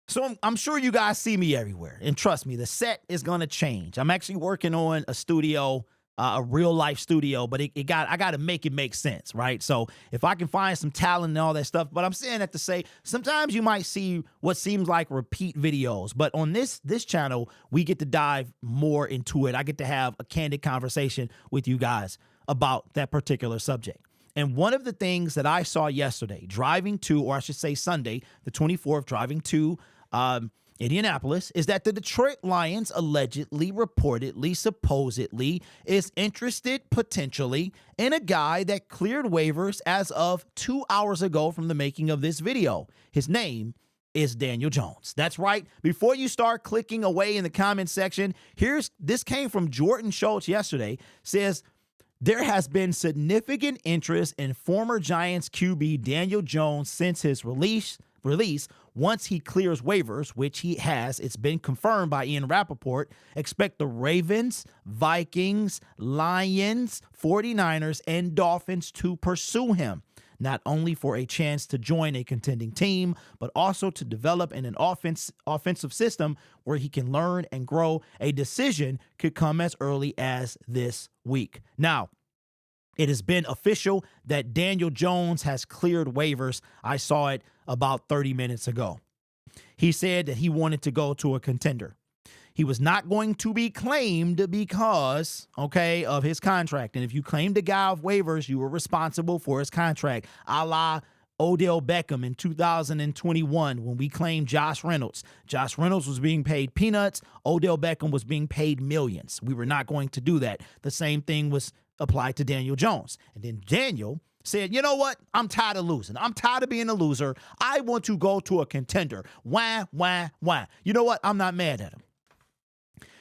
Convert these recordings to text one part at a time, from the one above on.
So I'm sure you guys see me everywhere. And trust me, the set is going to change. I'm actually working on a studio, a real life studio, but I got to make it make sense, right? So if I can find some talent and all that stuff, but I'm saying that to say sometimes you might see what seems like repeat videos, but on this channel, we get to dive more into it. I get to have a candid conversation with you guys about that particular subject. And one of the things that I saw yesterday, driving to, or I should say Sunday, the 24th, driving to Indianapolis, is that the Detroit Lions allegedly, reportedly, supposedly is interested potentially in a guy that cleared waivers as of 2 hours ago from the making of this video. His name is Daniel Jones. That's right. Before you start clicking away in the comment section, this came from Jordan Schultz yesterday, says, there has been significant interest in former Giants QB Daniel Jones since his release. Once he clears waivers, which he has, it's been confirmed by Ian Rappaport. Expect the Ravens, Vikings, Lions, 49ers, and Dolphins to pursue him, not only for a chance to join a contending team, but also to develop in an offensive system where he can learn and grow. A decision could come as early as this week. Now, it has been official that Daniel Jones has cleared waivers. I saw it about 30 minutes ago. He said that he wanted to go to a contender. He was not going to be claimed because, of his contract. And if you claimed a guy off waivers, you were responsible for his contract, a la Odell Beckham in 2021 when we claimed Josh Reynolds. Josh Reynolds was being paid peanuts. Odell Beckham was being paid millions. We were not going to do that. The same thing was applied to Daniel Jones. And then Daniel said, you know what? I'm tired of losing. I'm tired of being a loser. I want to go to a contender. Why? You know what? I'm not mad at him.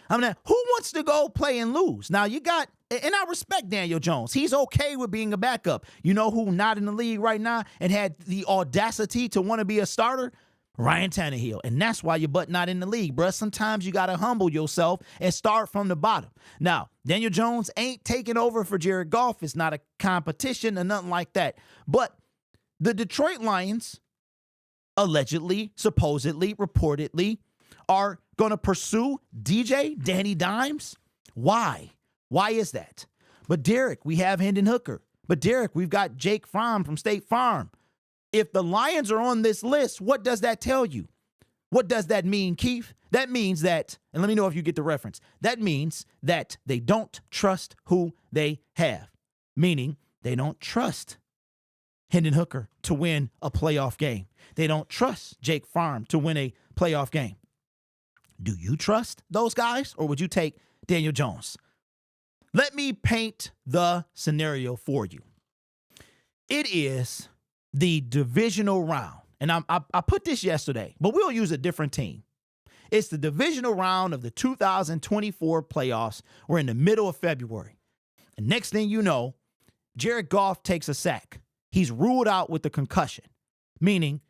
Who wants to go play and lose? Now you got, and I respect Daniel Jones. He's okay with being a backup. You know who not in the league right now and had the audacity to want to be a starter? Ryan Tannehill. And that's why your butt not in the league, bruh. Sometimes you got to humble yourself and start from the bottom. Now, Daniel Jones ain't taking over for Jared Goff. It's not a competition or nothing like that. But the Detroit Lions allegedly, supposedly, reportedly are going to pursue Danny Dimes. Why? Why is that? But Derek, we have Hendon Hooker. But Derek, we've got Jake Fromm from State Farm. If the Lions are on this list, what does that tell you? What does that mean, Keith? That means that, and let me know if you get the reference, that means that they don't trust who they have, meaning they don't trust Hendon Hooker to win a playoff game. They don't trust Jake Fromm to win a playoff game. Do you trust those guys, or would you take Daniel Jones? Let me paint the scenario for you. It is the divisional round, and I put this yesterday, but we'll use a different team. It's the divisional round of the 2024 playoffs. We're in the middle of February. And next thing you know, Jared Goff takes a sack. He's ruled out with the concussion, meaning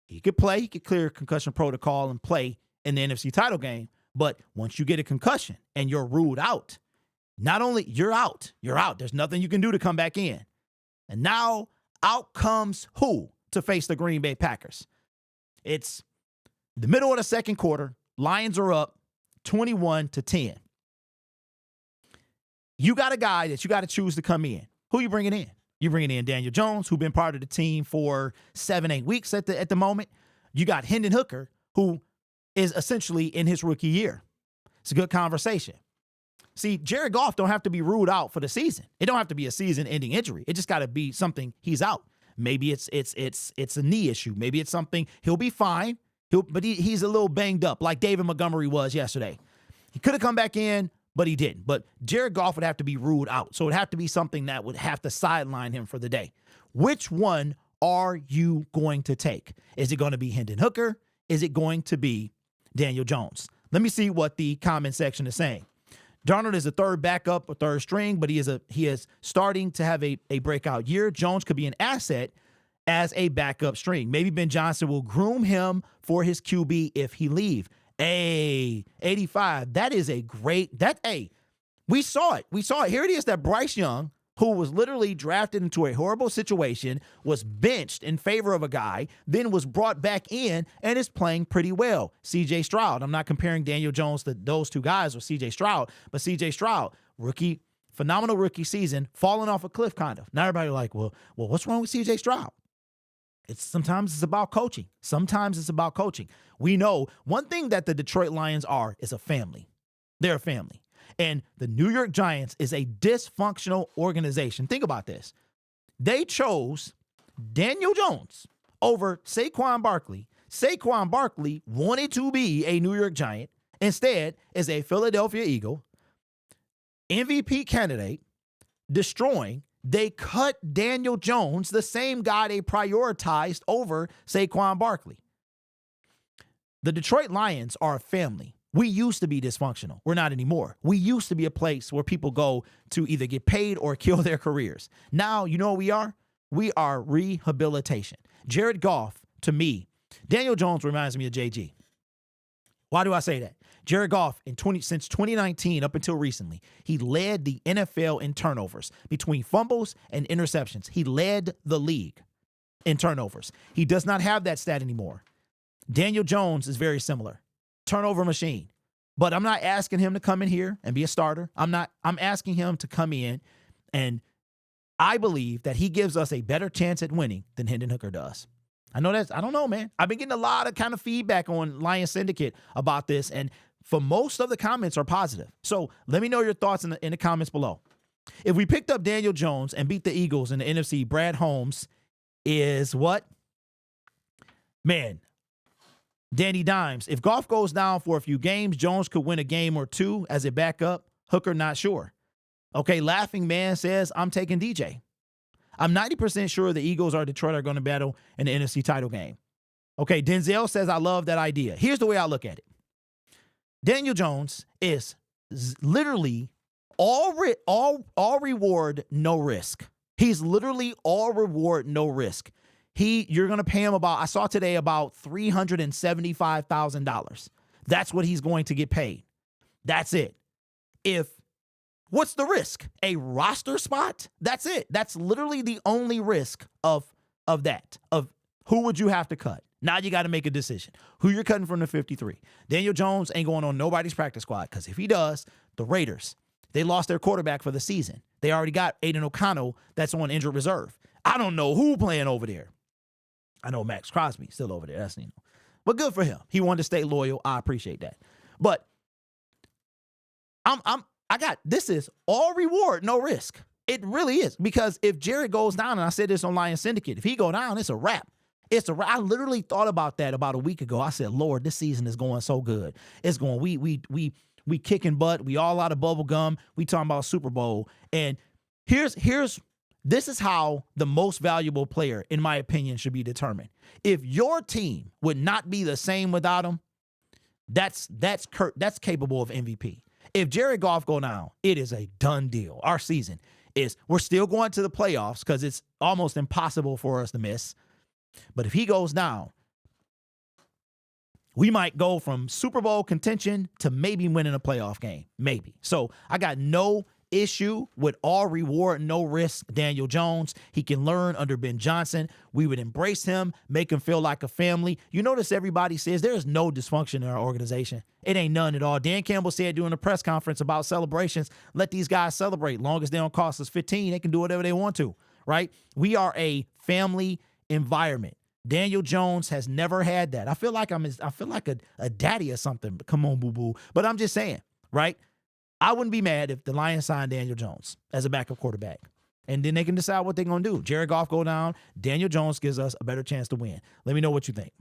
he could play, he could clear concussion protocol and play in the NFC title game. But once you get a concussion and you're ruled out, not only you're out. There's nothing you can do to come back in. And now out comes who to face the Green Bay Packers? It's the middle of the second quarter. Lions are up 21-10. You got a guy that you got to choose to come in. Who you bringing in? You bringing in Daniel Jones, who's been part of the team for 7-8 weeks at the moment. You got Hendon Hooker, who is essentially in his rookie year. It's a good conversation. See, Jared Goff don't have to be ruled out for the season. It don't have to be a season-ending injury. It just got to be something he's out. Maybe it's a knee issue. Maybe it's something he'll be fine. But he's a little banged up, like David Montgomery was yesterday. He could have come back in, but he didn't. But Jared Goff would have to be ruled out, so it would have to be something that would have to sideline him for the day. Which one are you going to take? Is it going to be Hendon Hooker? Is it going to be Daniel Jones? Let me see what the comment section is saying. Darnold is a third backup or third string, but he is starting to have a breakout year. Jones could be an asset as a backup string. Maybe Ben Johnson will groom him for his QB if he leave. 85. That is a great, we saw it. Here it is that Bryce Young, who was literally drafted into a horrible situation, was benched in favor of a guy, then was brought back in and is playing pretty well. C.J. Stroud. I'm not comparing Daniel Jones to those two guys or C.J. Stroud, but C.J. Stroud, rookie, phenomenal rookie season, falling off a cliff kind of. Now everybody like, well, what's wrong with C.J. Stroud? Sometimes it's about coaching. Sometimes it's about coaching. We know one thing that the Detroit Lions are is a family. They're a family. And the New York Giants is a dysfunctional organization. Think about this. They chose Daniel Jones over Saquon Barkley. Saquon Barkley wanted to be a New York Giant. Instead, is a Philadelphia Eagle, MVP candidate, destroying. They cut Daniel Jones, the same guy they prioritized over Saquon Barkley. The Detroit Lions are a family. We used to be dysfunctional. We're not anymore. We used to be a place where people go to either get paid or kill their careers. Now, you know what we are? We are rehabilitation. Jared Goff, to me, Daniel Jones reminds me of JG. Why do I say that? Jared Goff, since 2019 up until recently, he led the NFL in turnovers. Between fumbles and interceptions, he led the league in turnovers. He does not have that stat anymore. Daniel Jones is very similar. Turnover machine. But I'm not asking him to come in here and be a starter. I'm asking him to come in, and I believe that he gives us a better chance at winning than Hendon Hooker does. I don't know, man. I've been getting a lot of kind of feedback on Lion Syndicate about this, and for most of the comments are positive. So let me know your thoughts in the comments below. If we picked up Daniel Jones and beat the Eagles in the NFC, Brad Holmes is what? Man, Danny Dimes. If Goff goes down for a few games, Jones could win a game or two as a backup. Hooker, not sure. Okay, Laughing Man says, I'm taking DJ. I'm 90% sure the Eagles or Detroit are going to battle in the NFC title game. Okay, Denzel says, I love that idea. Here's the way I look at it. Daniel Jones is literally all reward, no risk. He's literally all reward, no risk. You're going to pay him I saw today about $375,000. That's what he's going to get paid. That's it. What's the risk? A roster spot? That's it. That's literally the only risk of that. Of who would you have to cut? Now you got to make a decision. Who you're cutting from the 53. Daniel Jones ain't going on nobody's practice squad, because if he does, the Raiders, they lost their quarterback for the season. They already got Aiden O'Connell that's on injured reserve. I don't know who playing over there. I know Max Crosby still over there. That's, but good for him. He wanted to stay loyal. I appreciate that. But this is all reward, no risk. It really is, because if Jared goes down, and I said this on Lion Syndicate, if he go down, it's a wrap. I literally thought about that about a week ago. I said, Lord, this season is going so good. It's going, we kicking butt. We all out of bubble gum. We talking about Super Bowl. And this is how the most valuable player, in my opinion, should be determined. If your team would not be the same without him, that's capable of MVP. If Jared Goff go down, it is a done deal. Our season we're still going to the playoffs because it's almost impossible for us to miss. But if he goes down, we might go from Super Bowl contention to maybe winning a playoff game. Maybe. So I got no issue with all reward, no risk Daniel Jones. He can learn under Ben Johnson. We would embrace him, make him feel like a family. You notice everybody says there is no dysfunction in our organization. It ain't none at all. Dan Campbell said during the press conference about celebrations, let these guys celebrate. Long as they don't cost us 15, they can do whatever they want to, right? We are a family environment. Daniel Jones has never had that. I feel like a daddy or something. Come on, boo-boo. But I'm just saying, right? I wouldn't be mad if the Lions signed Daniel Jones as a backup quarterback. And then they can decide what they're going to do. Jared Goff go down. Daniel Jones gives us a better chance to win. Let me know what you think.